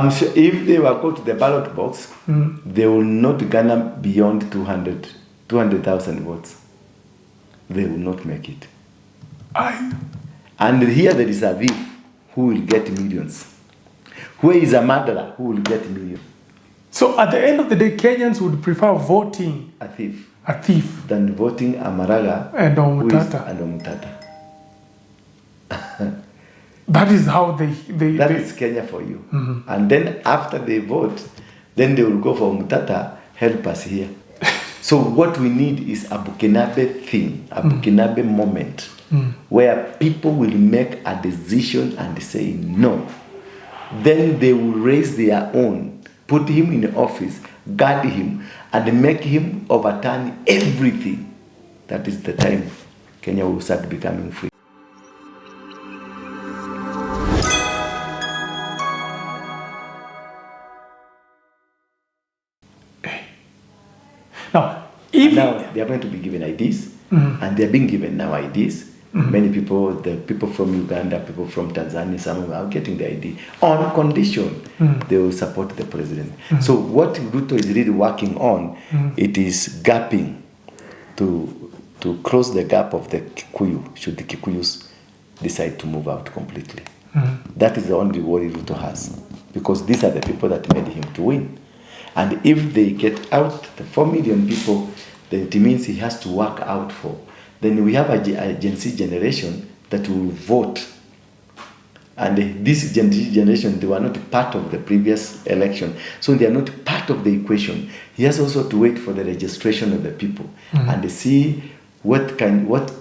I'm sure if they were go to the ballot box, they will not garner beyond 200,000 votes. They will not make it. And here there is a thief who will get millions. Where is a murderer who will get millions? So at the end of the day, Kenyans would prefer voting a thief than voting a Maraga and Omutata. That is how they that is Kenya for you. And then after they vote, then they will go for Omutata, help us here. So what we need is a Burkinabe thing, a Burkinabe moment, where people will make a decision and say no. Then they will raise their own, put him in office, guard him, and make him overturn everything. That is the time Kenya will start becoming free. Now they are going to be given IDs, and they are being given now IDs. Many people, the people from Uganda, people from Tanzania, some of them are getting the ID on condition they will support the president. So what Ruto is really working on, it is gapping to close the gap of the Kikuyu, should the Kikuyus decide to move out completely. That is the only worry Ruto has, because these are the people that made him to win. And if they get out, the 4 million people, then it means he has to work out for. Then we have a Gen Z generation that will vote. And this Gen Z generation, they were not part of the previous election. So they are not part of the equation. He has also to wait for the registration of the people and see what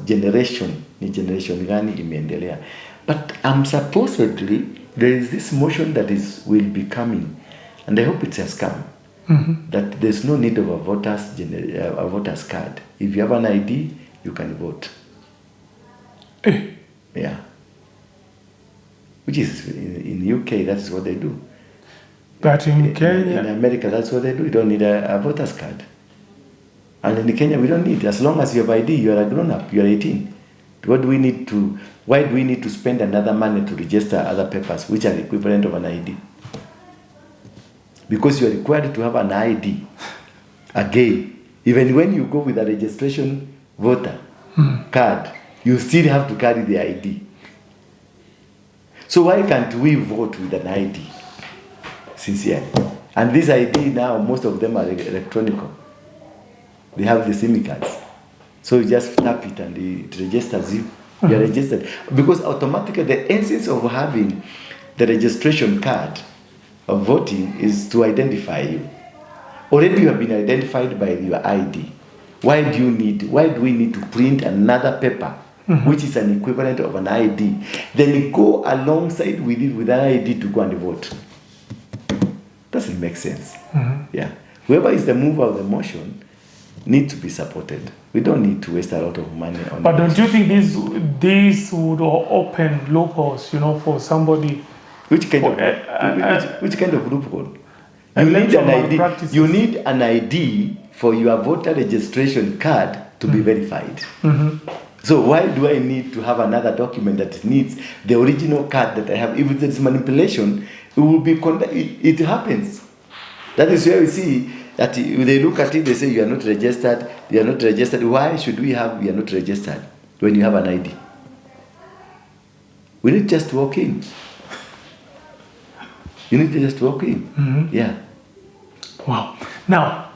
generation, ni generation gani imeendelea. But supposedly, there is this motion that will be coming, and I hope it has come, that there's no need of a voter's card. If you have an ID, you can vote. Yeah. Which is in UK, that's what they do. But in Kenya, in America, that's what they do. You don't need a voter's card. And in Kenya, we don't need. As long as you have ID, you are a grown-up. You are 18. Why do we need to spend another money to register other papers, which are equivalent of an ID? Because you are required to have an ID. Again, even when you go with a registration voter card, you still have to carry the ID. So why can't we vote with an ID? Sincerely. And this ID now, most of them are electronic. They have the SIM cards. So you just tap it and it registers you. You are registered. Because automatically the essence of having the registration card of voting is to identify you. Already you have been identified by your ID. Why do we need to print another paper, which is an equivalent of an ID, then go alongside with it with an ID to go and vote? Doesn't make sense. Yeah. Whoever is the mover of the motion needs to be supported. We don't need to waste a lot of money on. But don't you think this would open loopholes, for somebody? Which kind of loophole? You need an ID. You need an ID for your voter registration card to be verified. So why do I need to have another document that needs the original card that I have? If it's manipulation, it will be it happens. That is where we see that they look at it, they say you are not registered. You are not registered. Why should we have you are not registered when you have an ID? We need just to walk in. You need to just walk in. Yeah. Wow. Now,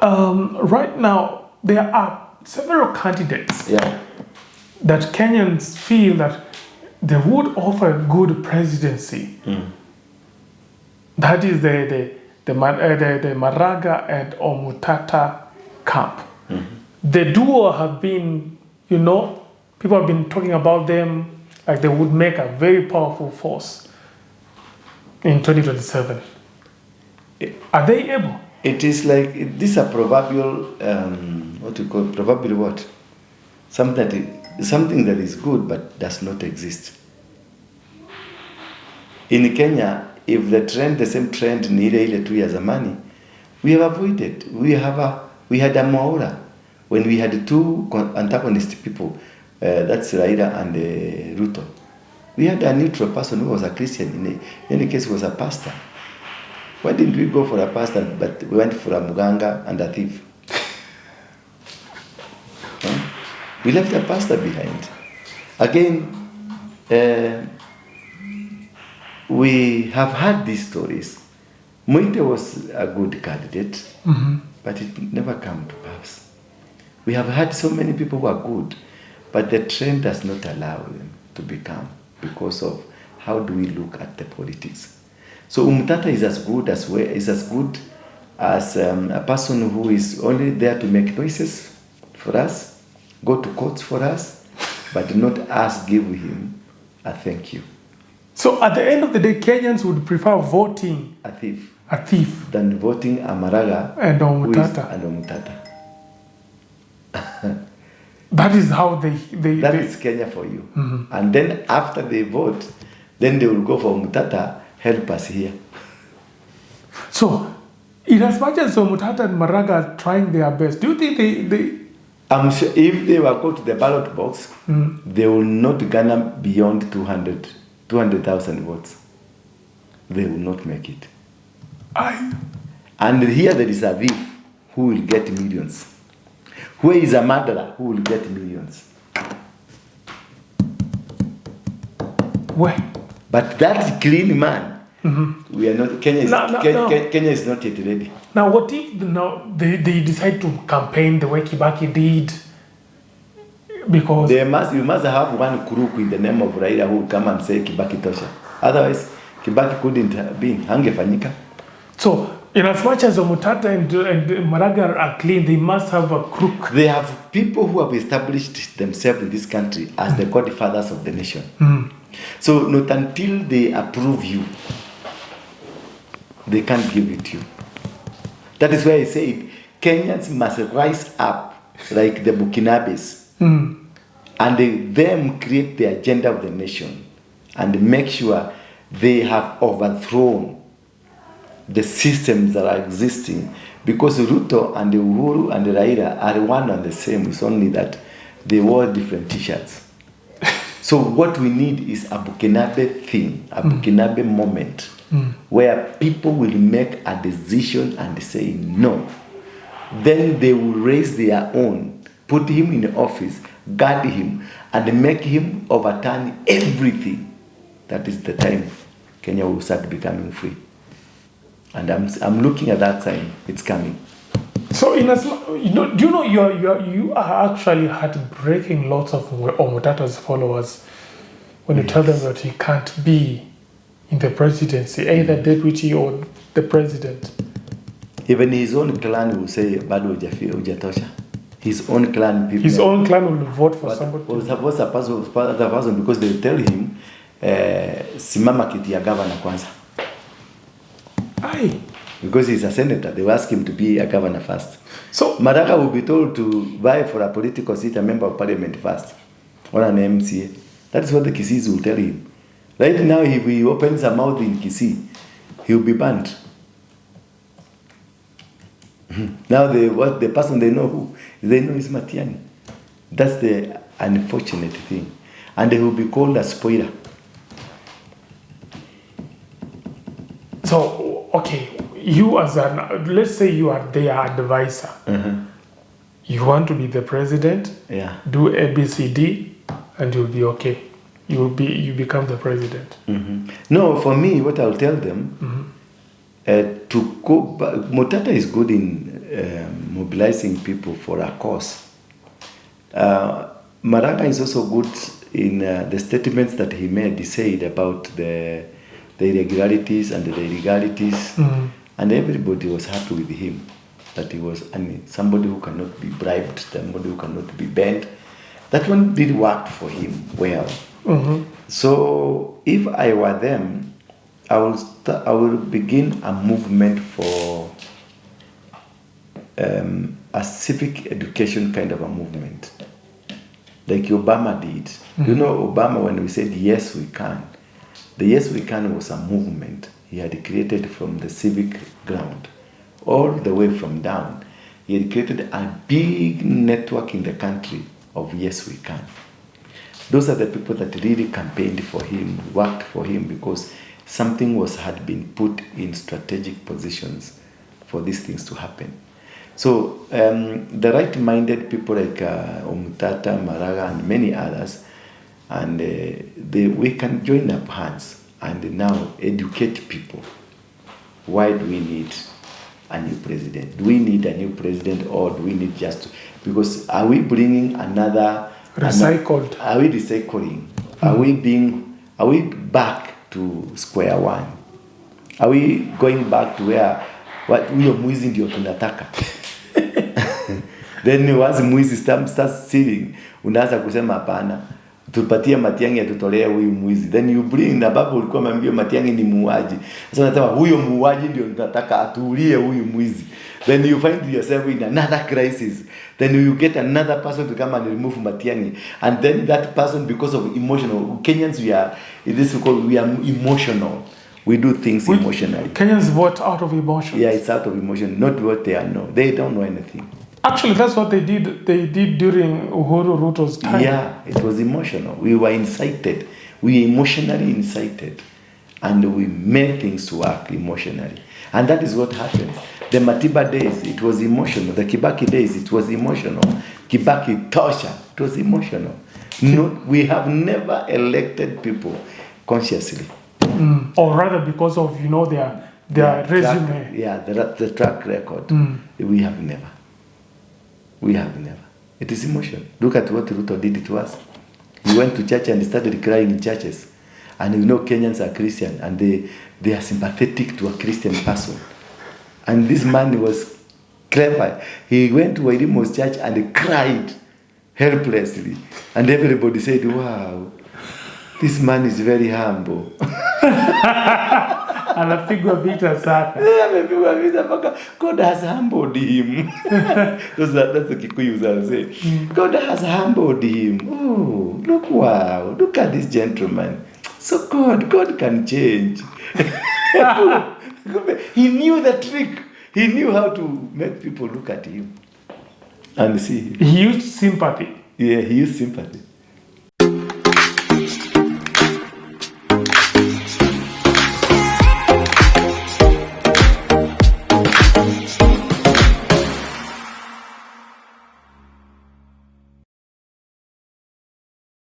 right now, there are several candidates that Kenyans feel that they would offer a good presidency. That is the Maraga and Omutata camp. The duo have been, people have been talking about them like they would make a very powerful force in 2027. Are they able? It is like, these are proverbial, proverbial what? Something that is good but does not exist. In Kenya, if the same trend needed 2 years of money, we have avoided. We had a Maura when we had two antagonist people, that's Raila and Ruto. We had a neutral person who was a Christian. In any case, was a pastor. Why didn't we go for a pastor, but we went for a muganga and a thief? We left the pastor behind. Again, we have had these stories. Muinte was a good candidate, but it never came to pass. We have had so many people who are good, but the trend does not allow them to become because of how do we look at the politics. So Umtata is as good as a person who is only there to make noises for us, go to courts for us, but not us give him a thank you. So at the end of the day, Kenyans would prefer voting a thief than voting a Maraga and Omutata. That is how they is Kenya for you. And then after they vote, then they will go for Omutata, help us here. So, in as much as Omutata and Maraga are trying their best, do you think they I'm sure if they were go to the ballot box, they will not garner beyond 200,000 votes. They will not make it. And here there is a thief who will get millions. Where is a murderer who will get millions? Where? But that clean man, we are not. Kenya is not yet ready. Now, what if they decide to campaign the way Kibaki did? Because you must have one crook in the name of Raila who will come and say Kibaki tosha. Otherwise, Kibaki couldn't be hangefanyika. So, in as much as Omutata and Maraga are clean, they must have a crook. They have people who have established themselves in this country as the godfathers of the nation. So not until they approve you, they can't give it to you. That is why I say Kenyans must rise up like the Burkinabes and them create the agenda of the nation and make sure they have overthrown the systems that are existing, because Ruto and the Uhuru and the Raila are one and the same. It's only that they wore different t-shirts. So what we need is a Burkinabe thing, a Burkinabe moment, where people will make a decision and say no. Then they will raise their own, put him in office, guard him, and make him overturn everything. That is the time Kenya will start becoming free. And I'm looking at that sign. It's coming. So, do you know you are actually heartbreaking lots of Omutata's followers when you tell them that he can't be in the presidency, either deputy or the president. Even his own clan will say, "Bado hujatosha." His own clan people. His own clan will vote for somebody. Suppose a person because they tell him, "Simama kiti ya governor kwanza." Aye. Because he's a senator, they will ask him to be a governor first. So Maraga will be told to vie for a political seat, a member of parliament first, or an MCA. That is what the Kisis will tell him. Right now, if he opens a mouth in Kisii, he will be banned. Now, the person they know is Matiani. That's the unfortunate thing. And they will be called a spoiler. So, okay, you let's say you are their advisor. You want to be the president, do ABCD, and you'll be okay. You become the president. No, for me, what I'll tell them, to go back, Mutata is good in mobilizing people for a cause. Maraga is also good in the statements that he made. He said about the irregularities and the illegalities, and everybody was happy with him. That he was somebody who cannot be bribed, somebody who cannot be bent. That one did work for him well. So if I were them, I will begin a movement for a civic education kind of a movement, like Obama did. You know, Obama, when we said yes we can, the Yes We Can was a movement he had created from the civic ground, all the way from down. He had created a big network in the country of Yes We Can. Those are the people that really campaigned for him, worked for him, because something had been put in strategic positions for these things to happen. So the right-minded people like Omutata, Maraga, and many others, and we can join up hands and now educate people. Why do we need a new president? Do we need a new president, or do we need just because are we bringing another recycled? Are we recycling? Are we back to square one? Are we going back to where huyo mwizi ndio tunataka? Then once mwizi starts stealing, unaanza kusema hapana, tupatie Matiang'i atutolee huyu mwizi. Then you bring na babu ulikuwa umeambia Matiang'i ni muuaji. Sasa unasema huyo muuaji ndio tunataka atulie huyu mwizi. Then you find yourself in another crisis. Then you get another person to come and remove Matiang'i. And then that person, because of emotional, Kenyans we are emotional. We do things emotionally. Kenyans vote out of emotion. Yeah, it's out of emotion, not what they know. They don't know anything. Actually, that's what they did. They did during Uhuru Ruto's time. Yeah, it was emotional. We were incited. We were emotionally incited. And we made things work emotionally. And that is what happens. The Matiba days, it was emotional. The Kibaki days, it was emotional. Kibaki Tosha, it was emotional. No, we have never elected people consciously. Or rather because of, their resume. The track record. We have never. We have never. It is emotion. Look at what Ruto did to us. He went to church and started crying in churches. And Kenyans are Christian, and they are sympathetic to a Christian person. And this man was clever. He went to Wairimo's church and he cried helplessly. And everybody said, wow, this man is very humble. Anapigwa vita sana. Amepigwa vita mpaka God has humbled him. That's the Kikuyu say. God has humbled him. Oh, look at this gentleman. So God can change. He knew the trick. He knew how to make people look at him and see him. He used sympathy. Yeah, he used sympathy.